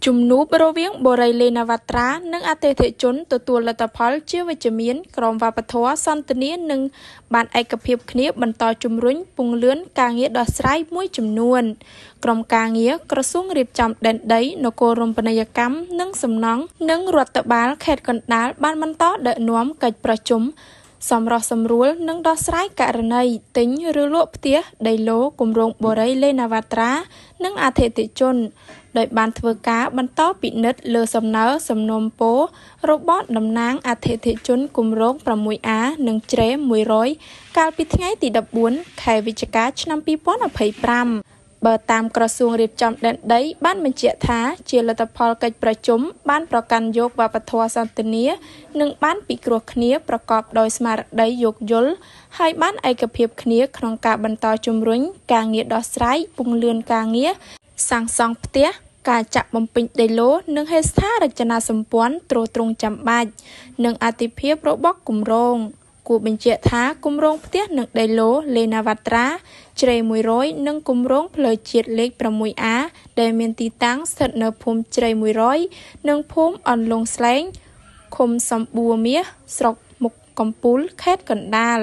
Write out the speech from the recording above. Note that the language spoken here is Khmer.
ជំនួបរវាងបូរីលេណាវ៉ាត្រានិងអតិថិជនទទួលលទ្ធផលជាវិជ្ជមានក្រមវប្បធម៌សន្ទនានិងបានឯកភាពគ្នាបន្តជំរុញពង្រឹងការងារដោះស្រាយមួយចំនួនក្រុមការងារក្រសួងរៀបចំដែនដីនគររំបនីយកម្មនិងសំណង់និងរដ្ឋបាលខេត្តកណ្ដាលបានបន្តដឹកនាំកិច្ចប្រជុំសម្រុះសម្រួលនិងដោះស្រាយករណីទិញឬលក់ផ្ទះដីឡូគម្រោងបូរីលេណាវ៉ាត្រានិងអតិថិជនដោយបានធ្វើការបន្តពិនិត្យលើសំណើសំណុំពររបស់តំណាងអតិថិជនគម្រោង 6A និងជ្រេ100កាលពីថ្ងៃទី14ខែវិច្ឆិកាឆ្នាំ2025បើតាមក្រសួងរៀបចំដែនដីបានបញ្ជាក់ថាជាលទ្ធផលកិច្ចប្រជុំបានប្រកាន់យកវប្បធម៌សន្ទនានិងបានពិគ្រោះគ្នាប្រកបដោយស្មារតីយោគយល់ហើយបានឯកភាពគ្នាក្នុងការបន្តជំរុញការងារដោះស្រាយពង្រឹងការងារសាងសង់ផ្ទះការចាក់បំពេញដីឡូនិងហេដ្ឋារចនាសម្ព័ន្ធទ្រទ្រង់ចាំបាច់និងអាទិភាពរបស់គម្រោងគួរបញ្ជាក់ថាគម្រោងផ្ទះនិងដីឡូលេណាវ៉ាត្រាជ្រេ100និងគម្រោងផ្លូវជាតិលេខ 6A ដែលមានទីតាំងស្ថិតនៅភូមិជ្រេ100និងភូមិអន្លង់ស្លែងឃុំសំបួរមាសស្រុកមុខកំពូលខេត្តកណ្ដាល